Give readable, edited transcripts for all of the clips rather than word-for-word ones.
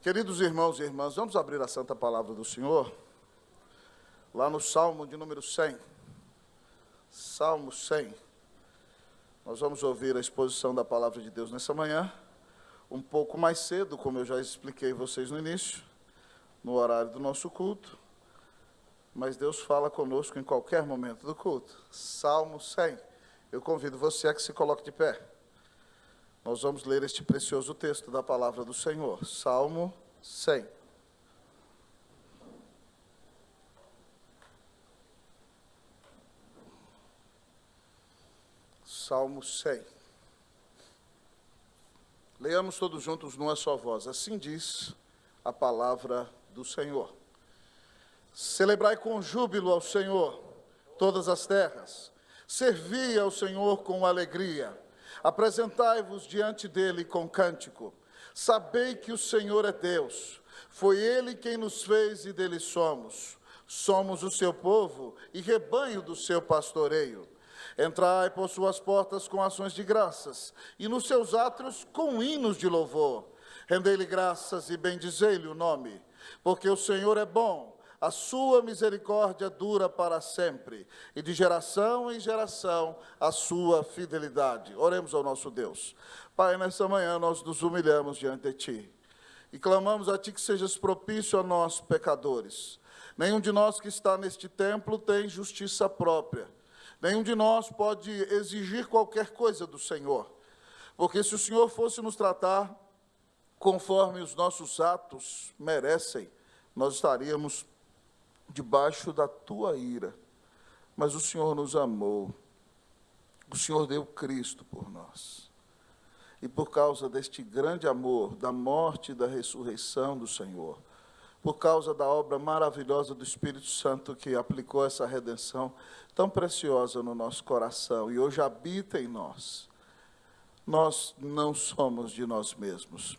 Queridos irmãos e irmãs, vamos abrir a santa palavra do Senhor, lá no Salmo de número 100. Salmo 100. Nós vamos ouvir a exposição da palavra de Deus nessa manhã, um pouco mais cedo, como eu já expliquei a vocês no início, no horário do nosso culto, mas Deus fala conosco em qualquer momento do culto. Salmo 100. Eu convido você a que se coloque de pé. Nós vamos ler este precioso texto da palavra do Senhor. Salmo 100. Salmo 100. Leamos todos juntos numa só voz. Assim diz a palavra do Senhor. Celebrai com júbilo ao Senhor todas as terras. Servi ao Senhor com alegria. Apresentai-vos diante dele com cântico. Sabei que o Senhor é Deus. Foi ele quem nos fez e dele somos. Somos o seu povo e rebanho do seu pastoreio. Entrai por suas portas com ações de graças, e nos seus átrios com hinos de louvor. Rendei-lhe graças e bendizei-lhe o nome, porque o Senhor é bom. A sua misericórdia dura para sempre, e de geração em geração a sua fidelidade. Oremos ao nosso Deus. Pai, nessa manhã nós nos humilhamos diante de Ti, e clamamos a Ti que sejas propício a nós, pecadores. Nenhum de nós que está neste templo tem justiça própria. Nenhum de nós pode exigir qualquer coisa do Senhor, porque se o Senhor fosse nos tratar conforme os nossos atos merecem, nós estaríamos debaixo da tua ira. Mas o Senhor nos amou, o Senhor deu Cristo por nós, e por causa deste grande amor, da morte e da ressurreição do Senhor, por causa da obra maravilhosa do Espírito Santo que aplicou essa redenção tão preciosa no nosso coração e hoje habita em nós, nós não somos de nós mesmos,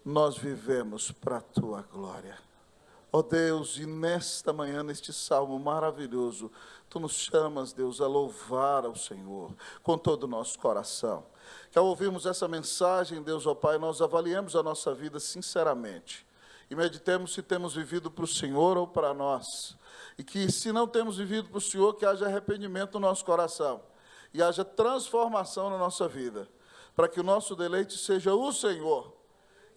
nós vivemos para a tua glória. Ó Deus, e nesta manhã, neste salmo maravilhoso, Tu nos chamas, Deus, a louvar ao Senhor com todo o nosso coração. Que ao ouvirmos essa mensagem, Deus, ó Pai, nós avaliemos a nossa vida sinceramente e meditemos se temos vivido para o Senhor ou para nós. E que se não temos vivido para o Senhor, que haja arrependimento no nosso coração e haja transformação na nossa vida, para que o nosso deleite seja o Senhor.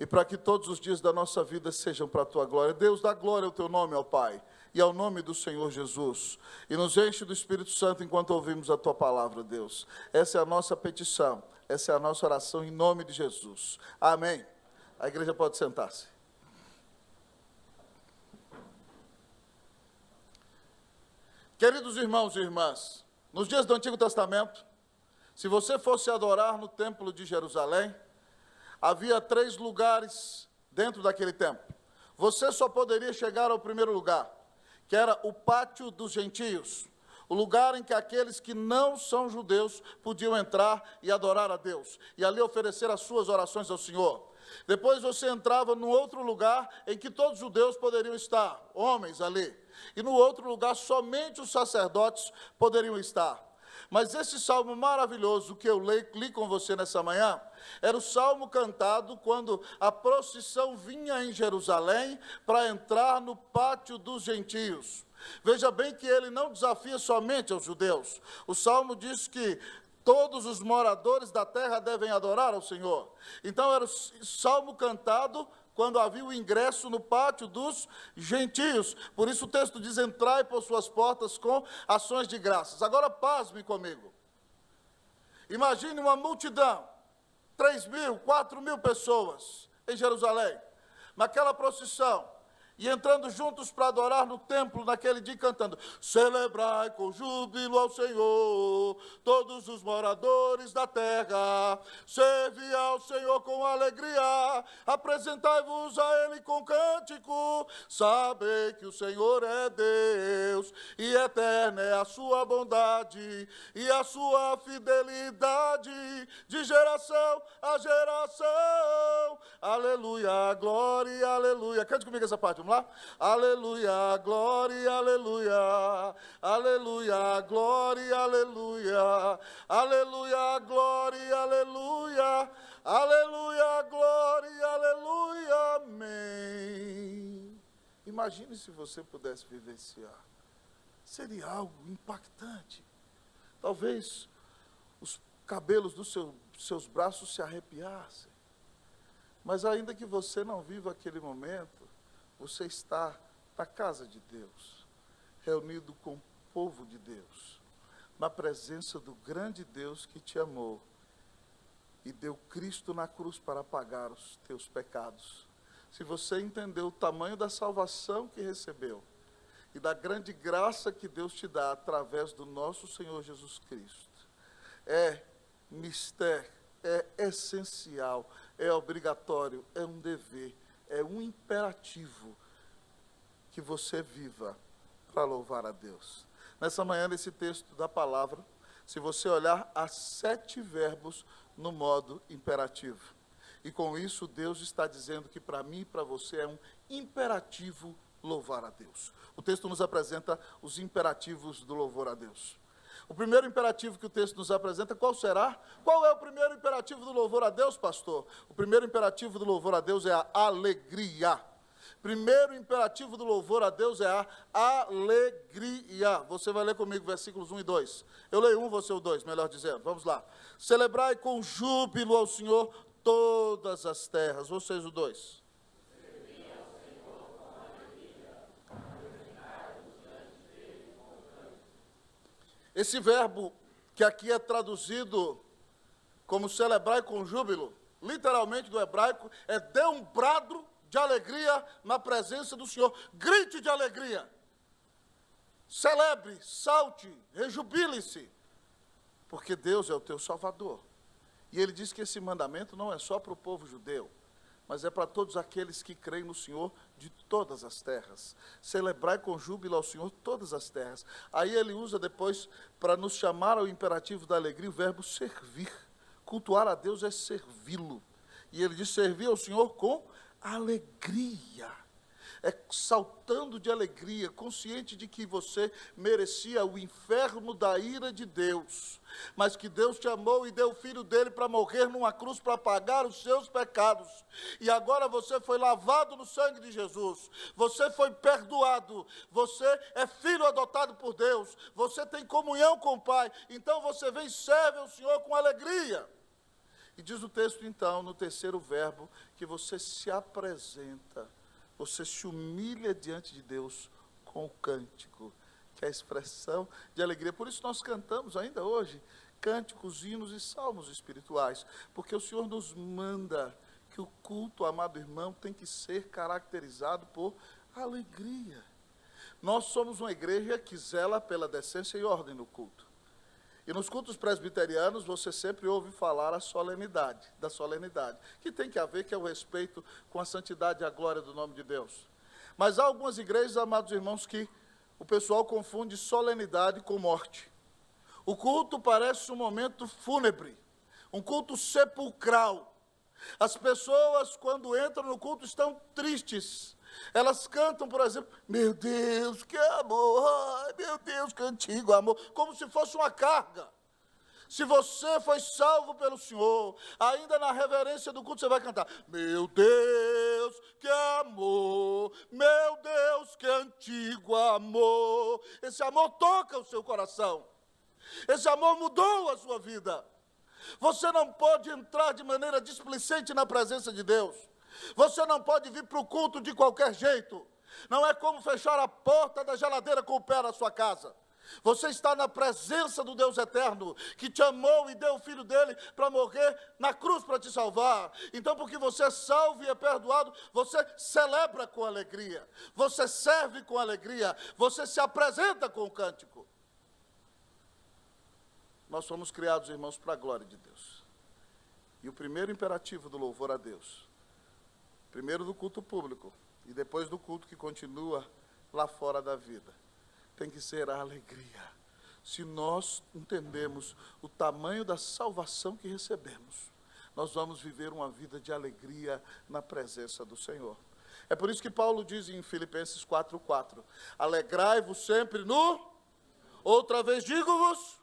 E para que todos os dias da nossa vida sejam para a Tua glória. Deus, dá glória ao Teu nome, ó Pai, e ao nome do Senhor Jesus. E nos enche do Espírito Santo enquanto ouvimos a Tua palavra, Deus. Essa é a nossa petição, essa é a nossa oração em nome de Jesus. Amém. A igreja pode sentar-se. Queridos irmãos e irmãs, nos dias do Antigo Testamento, se você fosse adorar no Templo de Jerusalém, havia 3 lugares dentro daquele templo. Você só poderia chegar ao primeiro lugar, que era o pátio dos gentios, o lugar em que aqueles que não são judeus podiam entrar e adorar a Deus, e ali oferecer as suas orações ao Senhor. Depois você entrava num outro lugar em que todos os judeus poderiam estar, homens ali, e no outro lugar somente os sacerdotes poderiam estar. Mas esse salmo maravilhoso que eu li com você nessa manhã, era o salmo cantado quando a procissão vinha em Jerusalém para entrar no pátio dos gentios. Veja bem que ele não desafia somente aos judeus. O salmo diz que todos os moradores da terra devem adorar ao Senhor. Então era o salmo cantado quando havia o ingresso no pátio dos gentios. Por isso o texto diz, entrai por suas portas com ações de graças. Agora pasme comigo. Imagine uma multidão, 3.000, 4.000 pessoas em Jerusalém, naquela procissão, e entrando juntos para adorar no templo naquele dia, cantando, celebrai com júbilo ao Senhor, todos os moradores da terra, servi ao Senhor com alegria, apresentai-vos a Ele com cântico, sabei que o Senhor é Deus, e eterna é a sua bondade, e a sua fidelidade, de geração a geração, aleluia, glória, aleluia. Cante comigo essa parte, vamos lá? Aleluia, glória, aleluia, aleluia, glória, aleluia, aleluia, glória, aleluia, aleluia, glória, aleluia, amém. Imagine se você pudesse vivenciar. Seria algo impactante. Talvez os cabelos dos seus braços se arrepiassem. Mas ainda que você não viva aquele momento, você está na casa de Deus, reunido com o povo de Deus, na presença do grande Deus que te amou e deu Cristo na cruz para pagar os teus pecados. Se você entendeu o tamanho da salvação que recebeu e da grande graça que Deus te dá através do nosso Senhor Jesus Cristo, é mistério, é essencial, é obrigatório, é um dever, é um imperativo que você viva para louvar a Deus. Nessa manhã, nesse texto da palavra, se você olhar, há 7 verbos no modo imperativo. E com isso, Deus está dizendo que para mim e para você é um imperativo louvar a Deus. O texto nos apresenta os imperativos do louvor a Deus. O primeiro imperativo que o texto nos apresenta, qual será? Qual é o primeiro imperativo do louvor a Deus, pastor? O primeiro imperativo do louvor a Deus é a alegria. Primeiro imperativo do louvor a Deus é a alegria. Você vai ler comigo versículos 1 e 2. Eu leio 1, você o 2, melhor dizendo. Vamos lá. Celebrai com júbilo ao Senhor todas as terras. Vocês o 2. Esse verbo, que aqui é traduzido como celebrar com júbilo, literalmente do hebraico, é dê um brado de alegria na presença do Senhor. Grite de alegria. Celebre, salte, rejubile-se, porque Deus é o teu Salvador. E ele diz que esse mandamento não é só para o povo judeu, mas é para todos aqueles que creem no Senhor de todas as terras. Celebrai com júbilo ao Senhor todas as terras. Aí ele usa depois, para nos chamar ao imperativo da alegria, o verbo servir. Cultuar a Deus é servi-lo. E ele diz servir ao Senhor com alegria. É saltando de alegria, consciente de que você merecia o inferno da ira de Deus, mas que Deus te amou e deu o Filho dele para morrer numa cruz para pagar os seus pecados, e agora você foi lavado no sangue de Jesus, você foi perdoado, você é filho adotado por Deus, você tem comunhão com o Pai, então você vem e serve ao Senhor com alegria. E diz o texto então, no terceiro verbo, que você se apresenta, você se humilha diante de Deus com o cântico, que é a expressão de alegria. Por isso nós cantamos ainda hoje cânticos, hinos e salmos espirituais, porque o Senhor nos manda que o culto, amado irmão, tem que ser caracterizado por alegria. Nós somos uma igreja que zela pela decência e ordem no culto. E nos cultos presbiterianos você sempre ouve falar da solenidade, que tem que haver, que é o respeito com a santidade e a glória do nome de Deus. Mas há algumas igrejas, amados irmãos, que o pessoal confunde solenidade com morte. O culto parece um momento fúnebre, um culto sepulcral. As pessoas, quando entram no culto, estão tristes. Elas cantam, por exemplo, meu Deus, que amor, ai, meu Deus, que antigo amor, como se fosse uma carga. Se você foi salvo pelo Senhor, ainda na reverência do culto você vai cantar, meu Deus, que amor, meu Deus, que antigo amor. Esse amor toca o seu coração, esse amor mudou a sua vida. Você não pode entrar de maneira displicente na presença de Deus. Você não pode vir para o culto de qualquer jeito. Não é como fechar a porta da geladeira com o pé na sua casa. Você está na presença do Deus eterno, que te amou e deu o Filho dele para morrer na cruz para te salvar. Então, porque você é salvo e é perdoado, você celebra com alegria, você serve com alegria, você se apresenta com o cântico. Nós somos criados, irmãos, para a glória de Deus. E o primeiro imperativo do louvor a Deus, primeiro do culto público e depois do culto que continua lá fora da vida, tem que ser a alegria. Se nós entendemos o tamanho da salvação que recebemos, nós vamos viver uma vida de alegria na presença do Senhor. É por isso que Paulo diz em Filipenses 4:4, alegrai-vos sempre no, outra vez digo-vos,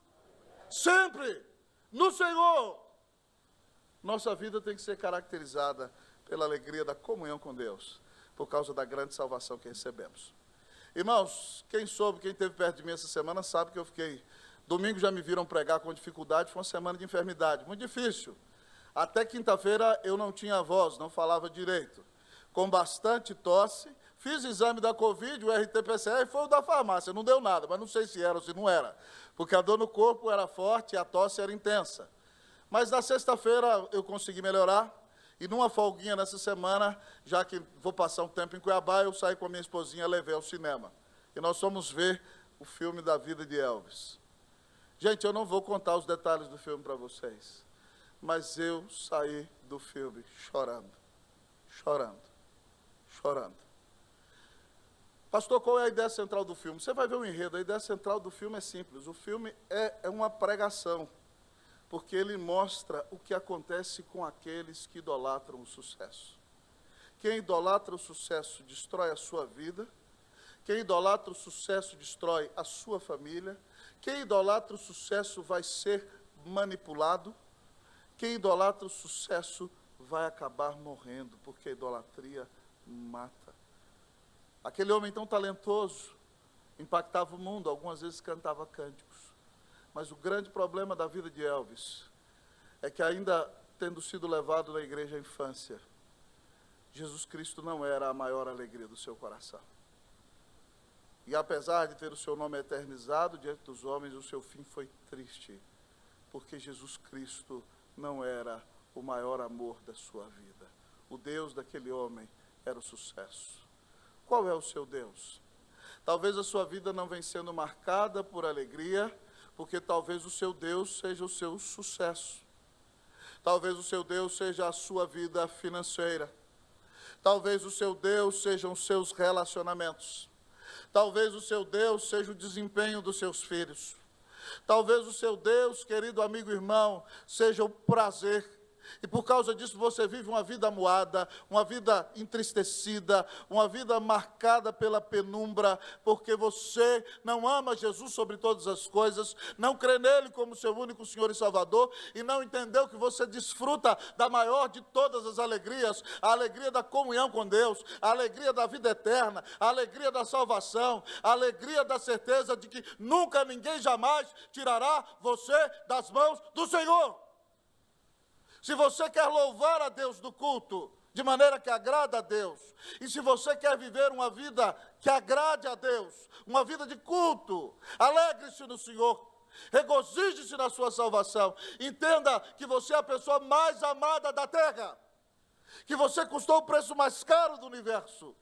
sempre no Senhor. Nossa vida tem que ser caracterizada pela alegria da comunhão com Deus, por causa da grande salvação que recebemos. Irmãos, quem soube, quem esteve perto de mim essa semana, sabe que eu fiquei... Domingo já me viram pregar com dificuldade, foi uma semana de enfermidade, muito difícil. Até quinta-feira eu não tinha voz, não falava direito. Com bastante tosse, fiz exame da Covid, o RT-PCR, foi o da farmácia, não deu nada, mas não sei se era ou se não era, porque a dor no corpo era forte e a tosse era intensa. Mas na sexta-feira eu consegui melhorar, e numa folguinha nessa semana, já que vou passar um tempo em Cuiabá, eu saí com a minha esposinha, levei ao cinema. E nós fomos ver o filme da vida de Elvis. Gente, eu não vou contar os detalhes do filme para vocês, mas eu saí do filme chorando, chorando, chorando. Pastor, qual é a ideia central do filme? Você vai ver o enredo, a ideia central do filme é simples. O filme é uma pregação, porque ele mostra o que acontece com aqueles que idolatram o sucesso. Quem idolatra o sucesso destrói a sua vida, quem idolatra o sucesso destrói a sua família, quem idolatra o sucesso vai ser manipulado, quem idolatra o sucesso vai acabar morrendo, porque a idolatria mata. Aquele homem tão talentoso impactava o mundo, algumas vezes cantava cânticos. Mas o grande problema da vida de Elvis é que, ainda tendo sido levado na igreja à infância, Jesus Cristo não era a maior alegria do seu coração. E apesar de ter o seu nome eternizado diante dos homens, o seu fim foi triste, porque Jesus Cristo não era o maior amor da sua vida. O Deus daquele homem era o sucesso. Qual é o seu Deus? Talvez a sua vida não venha sendo marcada por alegria, porque talvez o seu Deus seja o seu sucesso. Talvez o seu Deus seja a sua vida financeira. Talvez o seu Deus sejam os seus relacionamentos. Talvez o seu Deus seja o desempenho dos seus filhos. Talvez o seu Deus, querido amigo e irmão, seja o prazer. E por causa disso você vive uma vida amuada, uma vida entristecida, uma vida marcada pela penumbra, porque você não ama Jesus sobre todas as coisas, não crê nele como seu único Senhor e Salvador, e não entendeu que você desfruta da maior de todas as alegrias, a alegria da comunhão com Deus, a alegria da vida eterna, a alegria da salvação, a alegria da certeza de que nunca ninguém jamais tirará você das mãos do Senhor. Se você quer louvar a Deus no culto, de maneira que agrada a Deus, e se você quer viver uma vida que agrade a Deus, uma vida de culto, alegre-se no Senhor, regozije-se na sua salvação, entenda que você é a pessoa mais amada da terra, que você custou o preço mais caro do universo,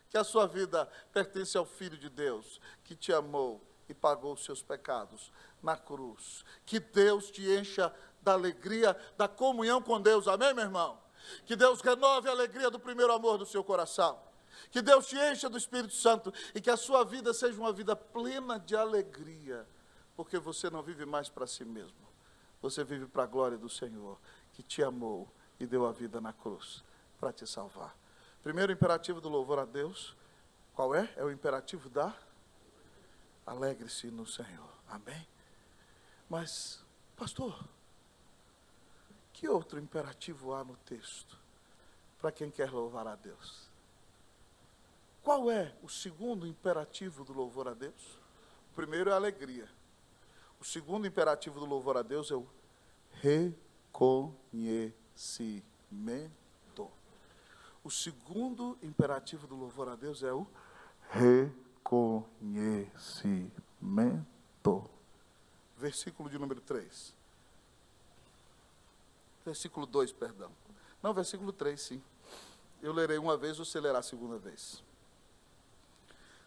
que a sua vida pertence ao Filho de Deus, que te amou e pagou os seus pecados na cruz. Que Deus te encha da alegria, da comunhão com Deus, amém, meu irmão? Que Deus renove a alegria do primeiro amor do seu coração, que Deus te encha do Espírito Santo, e que a sua vida seja uma vida plena de alegria, porque você não vive mais para si mesmo, você vive para a glória do Senhor, que te amou e deu a vida na cruz, para te salvar. Primeiro imperativo do louvor a Deus, qual é? É o imperativo da alegre-se no Senhor, amém? Mas, pastor, que outro imperativo há no texto para quem quer louvar a Deus? Qual é o segundo imperativo do louvor a Deus? O primeiro é a alegria. O segundo imperativo do louvor a Deus é o reconhecimento. O segundo imperativo do louvor a Deus é o reconhecimento. Versículo de número 3. Versículo 2, perdão. Não, versículo 3, sim. Eu lerei uma vez, você lerá a segunda vez.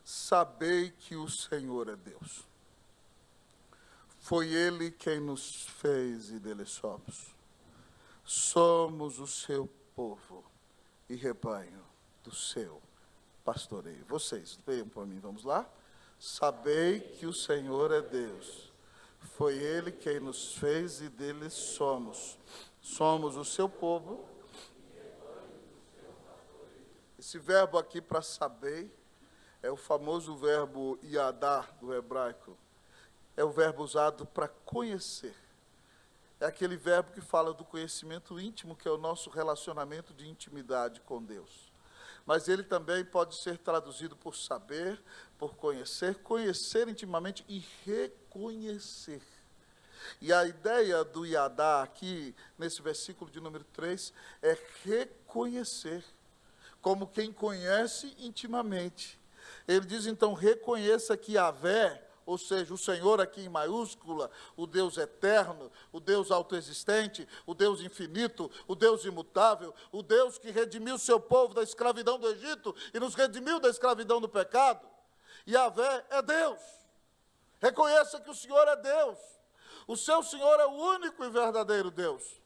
Sabei que o Senhor é Deus. Foi Ele quem nos fez e dele somos. Somos o seu povo e rebanho do seu pastoreio. Vocês, leiam para mim, vamos lá? Sabei que o Senhor é Deus. Foi Ele quem nos fez e dele somos. Somos o seu povo. Esse verbo aqui para saber é o famoso verbo yadá do hebraico. É o verbo usado para conhecer. É aquele verbo que fala do conhecimento íntimo, que é o nosso relacionamento de intimidade com Deus. mas ele também pode ser traduzido por saber, por conhecer, conhecer intimamente e reconhecer. E a ideia do Yadá aqui, nesse versículo de número 3, é reconhecer, como quem conhece intimamente. Ele diz, então, reconheça que Yahvé, ou seja, o Senhor aqui em maiúscula, o Deus eterno, o Deus autoexistente, o Deus infinito, o Deus imutável, o Deus que redimiu o seu povo da escravidão do Egito e nos redimiu da escravidão do pecado. Yahvé é Deus. Reconheça que o Senhor é Deus. O seu Senhor é o único e verdadeiro Deus.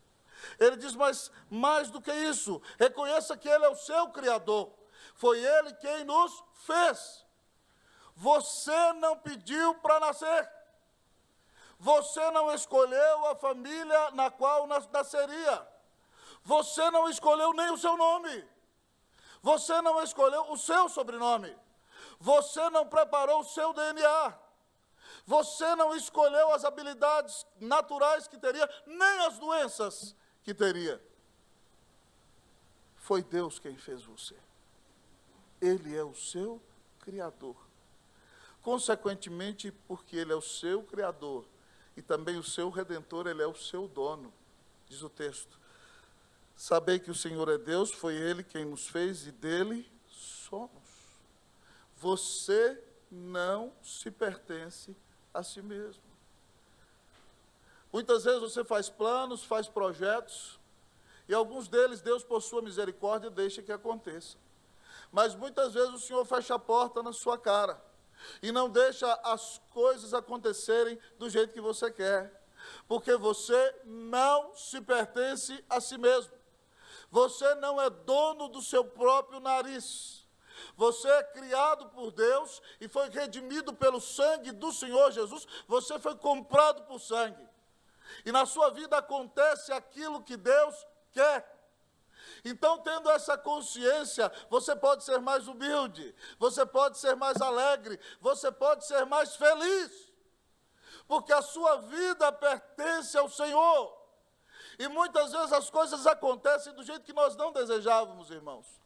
Ele diz, mas mais do que isso, reconheça que Ele é o seu Criador. Foi Ele quem nos fez. Você não pediu para nascer. Você não escolheu a família na qual nasceria. Você não escolheu nem o seu nome. Você não escolheu o seu sobrenome. Você não preparou o seu DNA. Você não escolheu as habilidades naturais que teria, nem as doenças que teria. Foi Deus quem fez você. Ele é o seu Criador. Consequentemente, porque Ele é o seu Criador e também o seu Redentor, Ele é o seu dono, diz o texto. Sabei que o Senhor é Deus, foi Ele quem nos fez e dele somos. Você não se pertence a si mesmo. Muitas vezes você faz planos, faz projetos, e alguns deles Deus, por sua misericórdia, deixa que aconteça. Mas muitas vezes o Senhor fecha a porta na sua cara e não deixa as coisas acontecerem do jeito que você quer, porque você não se pertence a si mesmo. Você não é dono do seu próprio nariz. Você é criado por Deus e foi redimido pelo sangue do Senhor Jesus. Você foi comprado por sangue. E na sua vida acontece aquilo que Deus quer. Então, tendo essa consciência, você pode ser mais humilde, você pode ser mais alegre, você pode ser mais feliz, porque a sua vida pertence ao Senhor. E muitas vezes as coisas acontecem do jeito que nós não desejávamos, irmãos.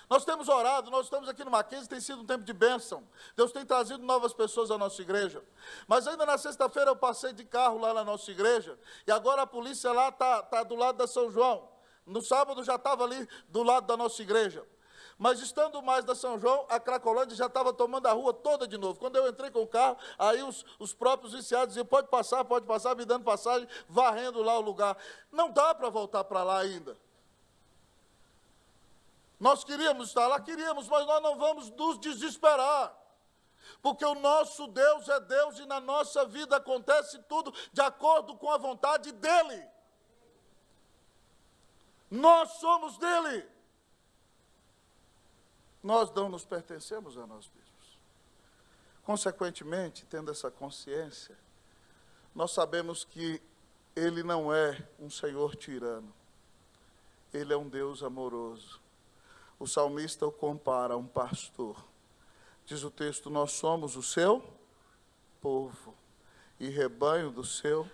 Nós temos orado, nós estamos aqui no Mackenzie, tem sido um tempo de bênção. Deus tem trazido novas pessoas à nossa igreja. Mas ainda na sexta-feira eu passei de carro lá na nossa igreja, e agora a polícia lá está do lado da São João. No sábado já estava ali do lado da nossa igreja. Mas estando mais da São João, a Cracolândia já estava tomando a rua toda de novo. Quando eu entrei com o carro, aí os próprios viciados diziam, pode passar, me dando passagem, varrendo lá o lugar. Não dá para voltar para lá ainda. Nós queríamos estar lá, queríamos, mas nós não vamos nos desesperar. Porque o nosso Deus é Deus e na nossa vida acontece tudo de acordo com a vontade dEle. Nós somos dele. Nós não nos pertencemos a nós mesmos. Consequentemente, tendo essa consciência, nós sabemos que Ele não é um Senhor tirano. Ele é um Deus amoroso. O salmista o compara a um pastor. Diz o texto, nós somos o seu povo e rebanho do seu.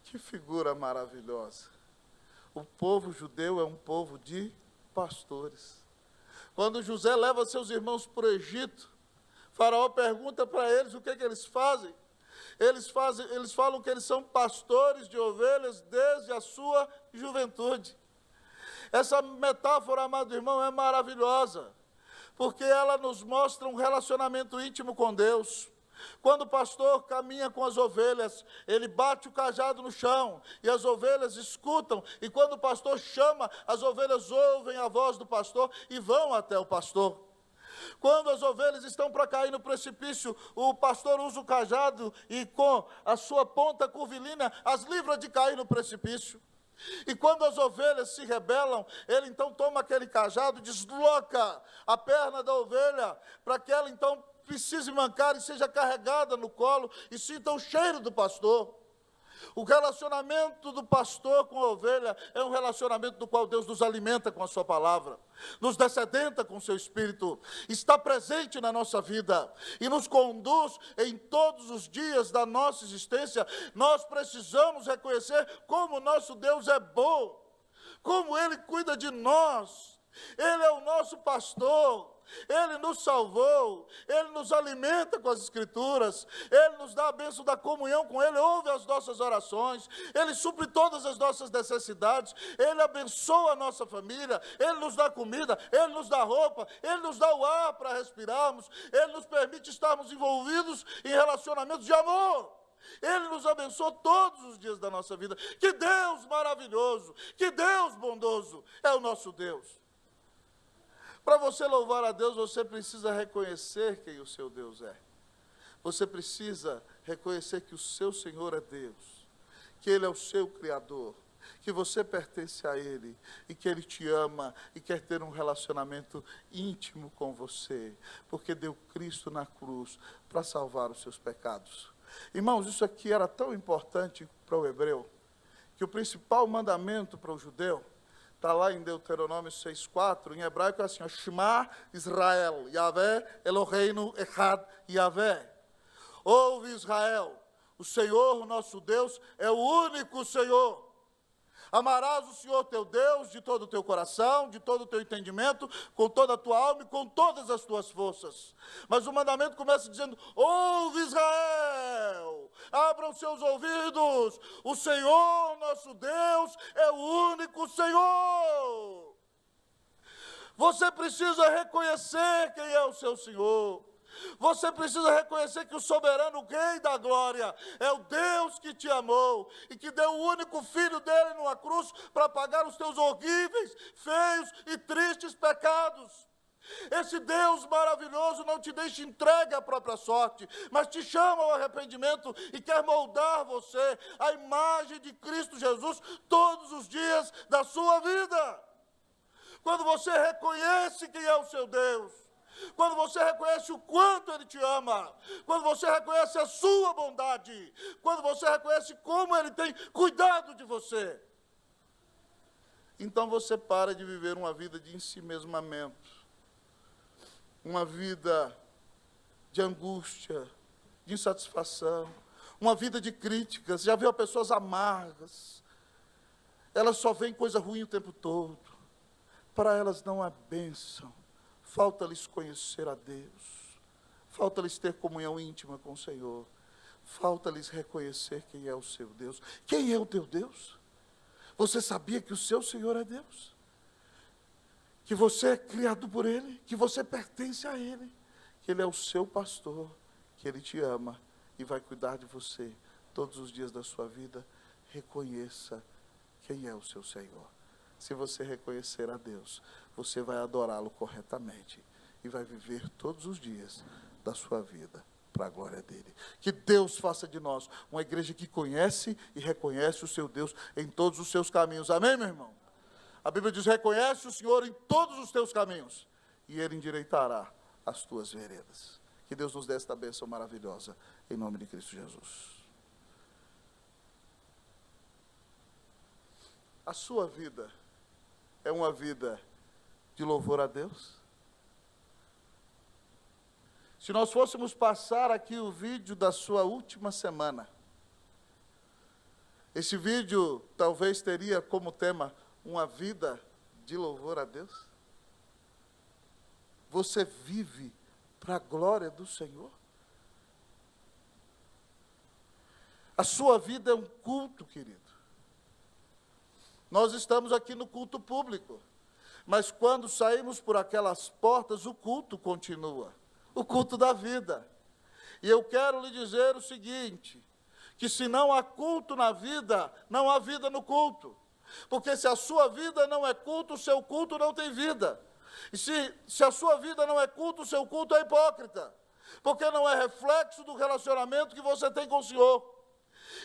Que figura maravilhosa. O povo judeu é um povo de pastores. Quando José leva seus irmãos para o Egito, Faraó pergunta para eles o que eles fazem. Eles falam que eles são pastores de ovelhas desde a sua juventude. Essa metáfora, amado irmão, é maravilhosa, porque ela nos mostra um relacionamento íntimo com Deus. Quando o pastor caminha com as ovelhas, ele bate o cajado no chão, e as ovelhas escutam, e quando o pastor chama, as ovelhas ouvem a voz do pastor e vão até o pastor. Quando as ovelhas estão para cair no precipício, o pastor usa o cajado e com a sua ponta curvilínea as livra de cair no precipício. E quando as ovelhas se rebelam, ele então toma aquele cajado, desloca a perna da ovelha, para que ela então precise mancar e seja carregada no colo e sinta o cheiro do pastor. O relacionamento do pastor com a ovelha é um relacionamento do qual Deus nos alimenta com a sua palavra, nos dessedenta com o seu espírito, está presente na nossa vida e nos conduz em todos os dias da nossa existência. Nós precisamos reconhecer como o nosso Deus é bom, como Ele cuida de nós Ele é o nosso pastor, Ele nos salvou, Ele nos alimenta com as Escrituras, Ele nos dá a bênção da comunhão com Ele, ouve as nossas orações, Ele supre todas as nossas necessidades, Ele abençoa a nossa família, Ele nos dá comida, Ele nos dá roupa, Ele nos dá o ar para respirarmos, Ele nos permite estarmos envolvidos em relacionamentos de amor. Ele nos abençoa todos os dias da nossa vida. Que Deus maravilhoso, que Deus bondoso é o nosso Deus. Para você louvar a Deus, você precisa reconhecer quem o seu Deus é. Você precisa reconhecer que o seu Senhor é Deus, que Ele é o seu Criador, que você pertence a Ele e que Ele te ama e quer ter um relacionamento íntimo com você, porque deu Cristo na cruz para salvar os seus pecados. Irmãos, isso aqui era tão importante para o hebreu, que o principal mandamento para o judeu, está lá em Deuteronômio 6,4, em hebraico é assim, Shema Israel, Yahvé Eloheinu Echad Yahvé. Ouve Israel, o Senhor, o nosso Deus, é o único Senhor. Amarás o Senhor teu Deus de todo o teu coração, de todo o teu entendimento, com toda a tua alma e com todas as tuas forças. Mas o mandamento começa dizendo, ouve Israel, abra os seus ouvidos, o Senhor nosso Deus é o único Senhor. Você precisa reconhecer quem é o seu Senhor. Você precisa reconhecer que o soberano Rei da glória é o Deus que te amou e que deu o único filho dele numa cruz para pagar os teus horríveis, feios e tristes pecados. Esse Deus maravilhoso não te deixa entregue à própria sorte, mas te chama ao arrependimento e quer moldar você à imagem de Cristo Jesus todos os dias da sua vida. Quando você reconhece quem é o seu Deus, quando você reconhece o quanto Ele te ama, quando você reconhece a sua bondade, quando você reconhece como Ele tem cuidado de você, então você para de viver uma vida de ensimesmamento, uma vida de angústia, de insatisfação, uma vida de críticas. Já viu pessoas amargas, elas só veem coisa ruim o tempo todo, para elas não há bênção. Falta-lhes conhecer a Deus, falta-lhes ter comunhão íntima com o Senhor, falta-lhes reconhecer quem é o seu Deus. Quem é o teu Deus? Você sabia que o seu Senhor é Deus? Que você é criado por Ele, que você pertence a Ele, que Ele é o seu pastor, que Ele te ama e vai cuidar de você todos os dias da sua vida. Reconheça quem é o seu Senhor. Se você reconhecer a Deus, você vai adorá-lo corretamente e vai viver todos os dias da sua vida para a glória dele. Que Deus faça de nós uma igreja que conhece e reconhece o seu Deus em todos os seus caminhos. Amém, meu irmão? A Bíblia diz, reconhece o Senhor em todos os teus caminhos e Ele endireitará as tuas veredas. Que Deus nos dê esta bênção maravilhosa, em nome de Cristo Jesus. A sua vida é uma vida de louvor a Deus? Se nós fôssemos passar aqui o vídeo da sua última semana, esse vídeo talvez teria como tema uma vida de louvor a Deus? Você vive para a glória do Senhor? A sua vida é um culto, querido. Nós estamos aqui no culto público, mas quando saímos por aquelas portas, o culto continua, o culto da vida. E eu quero lhe dizer o seguinte, que se não há culto na vida, não há vida no culto. Porque se a sua vida não é culto, o seu culto não tem vida. E se a sua vida não é culto, o seu culto é hipócrita. Porque não é reflexo do relacionamento que você tem com o Senhor.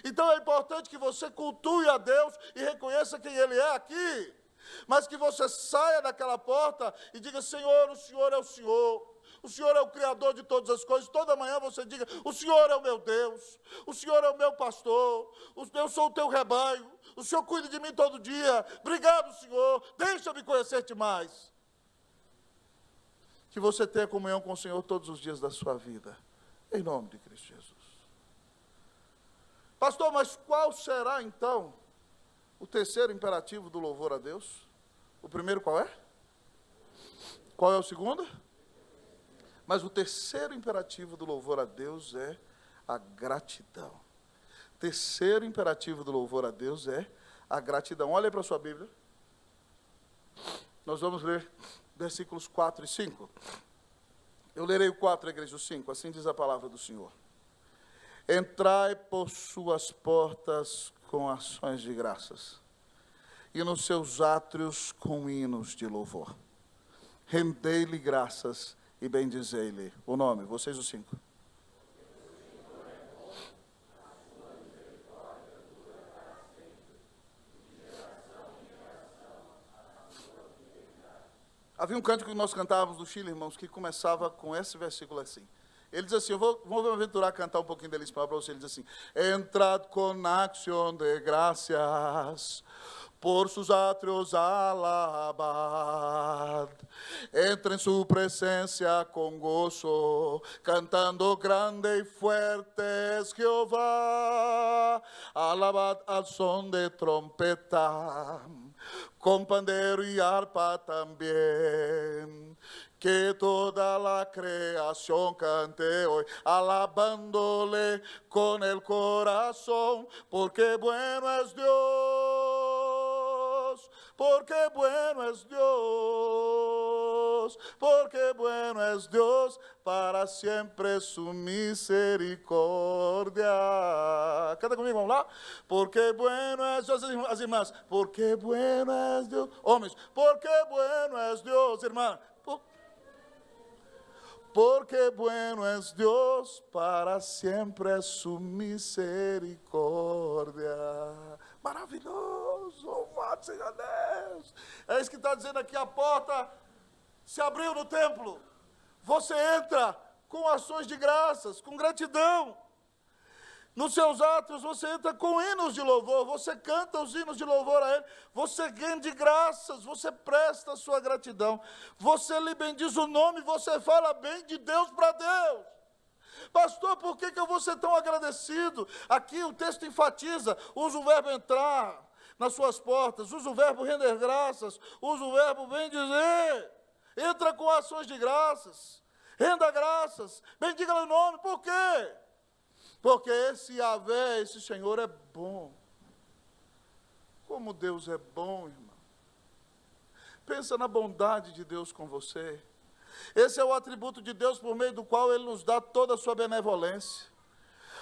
Então é importante que você cultue a Deus e reconheça quem Ele é aqui, mas que você saia daquela porta e diga, Senhor, o Senhor é o Senhor é o Criador de todas as coisas. Toda manhã você diga, o Senhor é o meu Deus, o Senhor é o meu pastor, eu sou o teu rebanho, o Senhor cuida de mim todo dia, obrigado, Senhor, deixa-me conhecer-te mais. Que você tenha comunhão com o Senhor todos os dias da sua vida, em nome de Cristo Jesus. Pastor, mas qual será então o terceiro imperativo do louvor a Deus? O primeiro qual é? Qual é o segundo? Mas o terceiro imperativo do louvor a Deus é a gratidão. Terceiro imperativo do louvor a Deus é a gratidão. Olha para a sua Bíblia. Nós vamos ler versículos 4 e 5. Eu lerei o 4, igreja, o 5. Assim diz a palavra do Senhor. Entrai por suas portas com ações de graças, e nos seus átrios com hinos de louvor. Rendei-lhe graças e bendizei-lhe. O nome, vocês os 5. Havia um cântico que nós cantávamos no Chile, irmãos, que começava com esse versículo assim. Ele diz assim, vou me aventurar a cantar um pouquinho dele em espanhol para você. Ele diz assim, entrad con acción de gracias, por sus atrios alabad, entra en su presencia con gozo, cantando grande y fuerte es Jehová, alabad al son de trompeta, con pandero y arpa también, que toda la creación cante hoy, alabándole con el corazón, porque bueno es Dios, porque bueno es Dios, porque bueno es Dios, para siempre su misericordia. Canta comigo, vamos lá? Porque bueno es Dios, as irmãs, porque bueno es Dios, homens, porque bueno es Dios, irmã, porque bueno es Dios, para siempre es su misericórdia. Maravilhoso, louvado seja Deus. É isso que está dizendo aqui, a porta se abriu no templo. Você entra com ações de graças, com gratidão. Nos seus atos você entra com hinos de louvor, você canta os hinos de louvor a Ele, você rende graças, você presta a sua gratidão, você lhe bendiz o nome, você fala bem de Deus para Deus. Pastor, por que eu vou ser tão agradecido? Aqui o texto enfatiza, usa o verbo entrar nas suas portas, usa o verbo render graças, usa o verbo bendizer, entra com ações de graças, renda graças, bendiga o nome, por quê? Porque esse Yahvé, esse Senhor é bom. Como Deus é bom, irmão. Pensa na bondade de Deus com você. Esse é o atributo de Deus por meio do qual Ele nos dá toda a sua benevolência.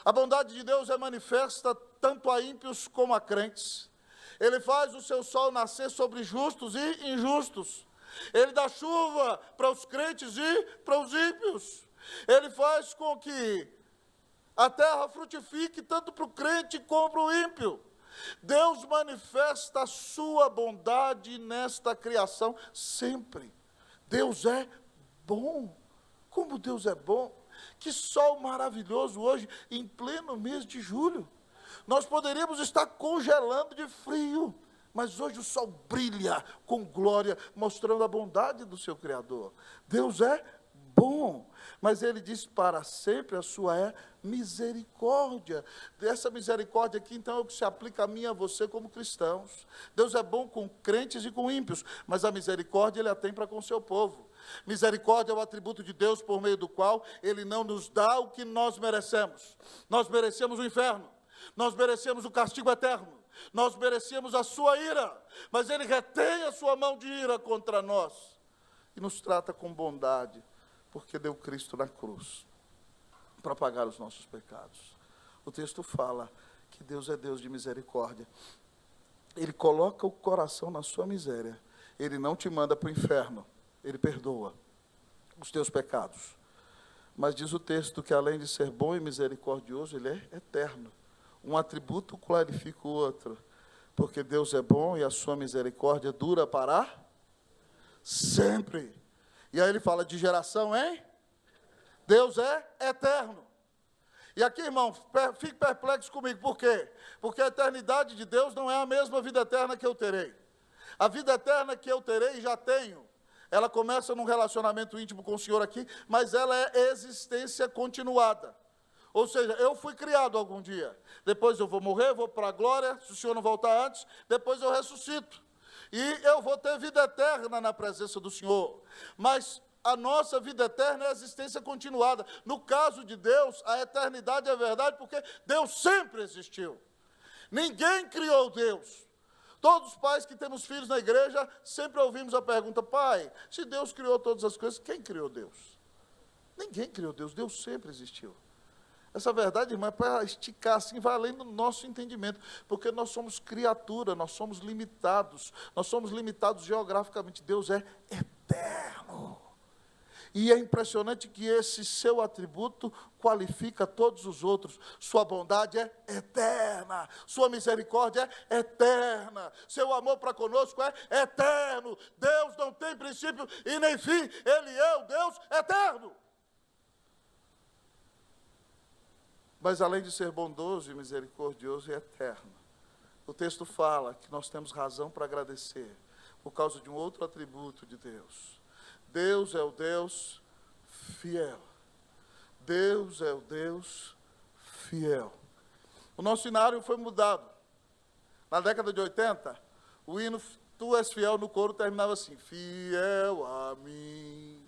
A bondade de Deus é manifesta tanto a ímpios como a crentes. Ele faz o seu sol nascer sobre justos e injustos. Ele dá chuva para os crentes e para os ímpios. Ele faz com que a terra frutifique tanto para o crente como para o ímpio. Deus manifesta a sua bondade nesta criação sempre. Deus é bom. Como Deus é bom. Que sol maravilhoso hoje, em pleno mês de julho. Nós poderíamos estar congelando de frio, mas hoje o sol brilha com glória, mostrando a bondade do seu Criador. Deus é bom, mas Ele diz para sempre a sua misericórdia. Dessa misericórdia aqui, então, é o que se aplica a mim e a você como cristãos. Deus é bom com crentes e com ímpios, mas a misericórdia Ele a tem para com o seu povo. Misericórdia é o atributo de Deus por meio do qual Ele não nos dá o que nós merecemos. Nós merecemos o inferno, nós merecemos o castigo eterno, nós merecemos a sua ira, mas Ele retém a sua mão de ira contra nós e nos trata com bondade, porque deu Cristo na cruz para pagar os nossos pecados. O texto fala que Deus é Deus de misericórdia. Ele coloca o coração na sua miséria. Ele não te manda para o inferno. Ele perdoa os teus pecados. Mas diz o texto que além de ser bom e misericordioso, Ele é eterno. Um atributo clarifica o outro. Porque Deus é bom e a sua misericórdia dura para sempre. E aí ele fala de geração, hein? Deus é eterno. E aqui, irmão, fique perplexo comigo. Por quê? Porque a eternidade de Deus não é a mesma vida eterna que eu terei. A vida eterna que eu terei, já tenho. Ela começa num relacionamento íntimo com o Senhor aqui, mas ela é existência continuada. Ou seja, eu fui criado algum dia. Depois eu vou morrer, vou para a glória, se o Senhor não voltar antes, depois eu ressuscito. e eu vou ter vida eterna na presença do Senhor. Mas a nossa vida eterna é a existência continuada. No caso de Deus, a eternidade é verdade, porque Deus sempre existiu. Ninguém criou Deus. Todos os pais que temos filhos na igreja, sempre ouvimos a pergunta: pai, se Deus criou todas as coisas, quem criou Deus? Ninguém criou Deus, Deus sempre existiu. Essa verdade, irmã, é para esticar assim, vai além do nosso entendimento, porque nós somos criatura, nós somos limitados geograficamente. Deus é eterno. E é impressionante que esse seu atributo qualifica todos os outros. Sua bondade é eterna, sua misericórdia é eterna, seu amor para conosco é eterno. Deus não tem princípio e nem fim, Ele é o Deus eterno. Mas além de ser bondoso e misericordioso e eterno, o texto fala que nós temos razão para agradecer, por causa de um outro atributo de Deus. Deus é o Deus fiel. Deus é o Deus fiel. O nosso cenário foi mudado. Na década de 80, o hino Tu És Fiel no coro terminava assim: fiel a mim.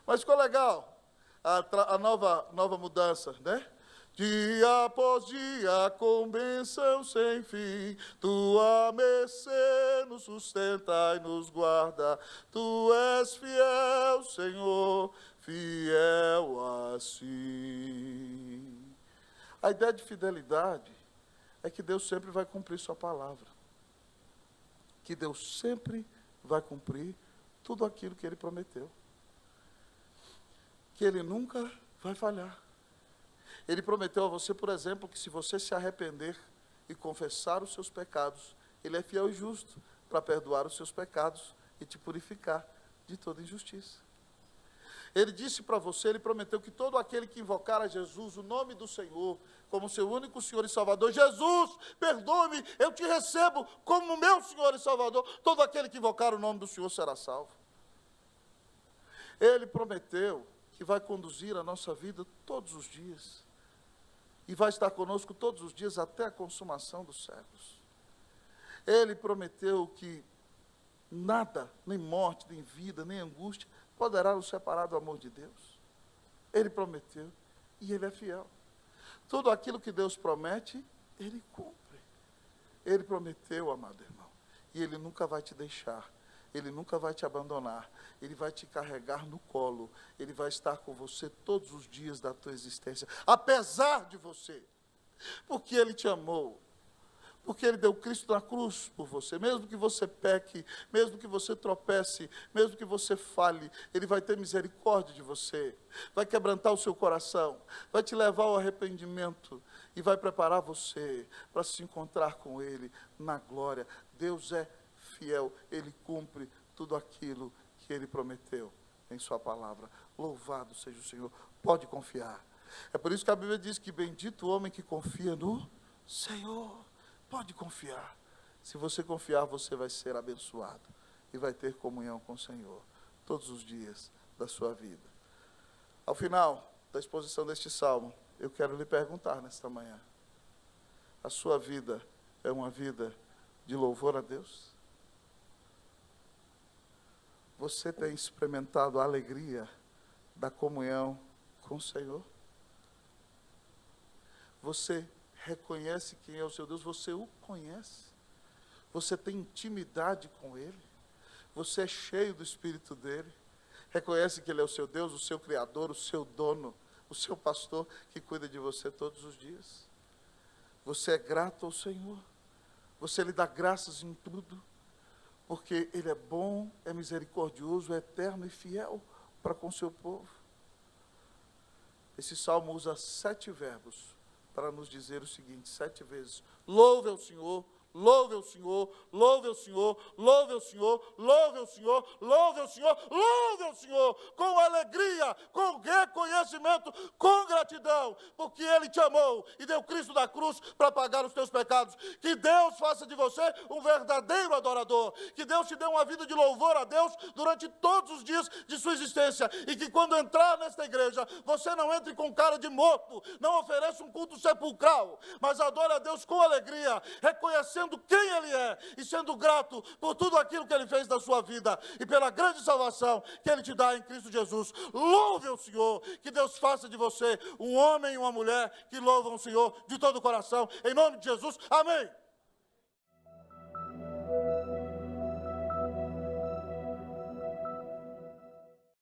Mas ficou legal a nova mudança, né? Dia após dia, com bênção sem fim, Tua mercê nos sustenta e nos guarda. Tu és fiel, Senhor, fiel assim. A ideia de fidelidade é que Deus sempre vai cumprir sua palavra. Que Deus sempre vai cumprir tudo aquilo que Ele prometeu. Que Ele nunca vai falhar. Ele prometeu a você, por exemplo, que se você se arrepender e confessar os seus pecados, Ele é fiel e justo para perdoar os seus pecados e te purificar de toda injustiça. Ele disse para você, Ele prometeu que todo aquele que invocar a Jesus, o nome do Senhor, como seu único Senhor e Salvador: Jesus, perdoe-me, eu te recebo como meu Senhor e Salvador. Todo aquele que invocar o nome do Senhor será salvo. Ele prometeu que vai conduzir a nossa vida todos os dias. E vai estar conosco todos os dias até a consumação dos séculos. Ele prometeu que nada, nem morte, nem vida, nem angústia, poderá nos separar do amor de Deus. Ele prometeu e Ele é fiel. Tudo aquilo que Deus promete, Ele cumpre. Ele prometeu, amado irmão, e Ele nunca vai te deixar. Ele nunca vai te abandonar, Ele vai te carregar no colo, Ele vai estar com você todos os dias da tua existência, apesar de você, porque Ele te amou, porque Ele deu Cristo na cruz por você. Mesmo que você peque, mesmo que você tropece, mesmo que você fale, Ele vai ter misericórdia de você, vai quebrantar o seu coração, vai te levar ao arrependimento e vai preparar você para se encontrar com Ele na glória. Deus é fiel, Ele cumpre tudo aquilo que Ele prometeu em sua palavra. Louvado seja o Senhor. Pode confiar. É por isso que a Bíblia diz que bendito o homem que confia no Senhor. Pode confiar. Se você confiar, você vai ser abençoado e vai ter comunhão com o Senhor todos os dias da sua vida. Ao final da exposição deste salmo, eu quero lhe perguntar nesta manhã: a sua vida é uma vida de louvor a Deus? Você tem experimentado a alegria da comunhão com o Senhor? Você reconhece quem é o seu Deus? Você o conhece? Você tem intimidade com Ele? Você é cheio do Espírito dEle? Reconhece que Ele é o seu Deus, o seu Criador, o seu dono, o seu pastor que cuida de você todos os dias? Você é grato ao Senhor? Você lhe dá graças em tudo? Porque Ele é bom, é misericordioso, é eterno e fiel para com o seu povo. Esse salmo usa 7 verbos para nos dizer o seguinte, 7 vezes: louve ao Senhor, louve ao Senhor, louve ao Senhor, louve ao Senhor, louve ao Senhor, louve ao Senhor, louve ao Senhor, com alegria, com reconhecimento, com gratidão. gratidão, porque Ele te amou e deu Cristo na cruz para pagar os teus pecados. Que Deus faça de você um verdadeiro adorador. Que Deus te dê uma vida de louvor a Deus durante todos os dias de sua existência. E que quando entrar nesta igreja, você não entre com cara de morto, não ofereça um culto sepulcral, mas adore a Deus com alegria, reconhecendo quem Ele é e sendo grato por tudo aquilo que Ele fez na sua vida e pela grande salvação que Ele te dá em Cristo Jesus. Louve o Senhor, que Deus faça de você um homem e uma mulher que louvam o Senhor de todo o coração, em nome de Jesus, amém.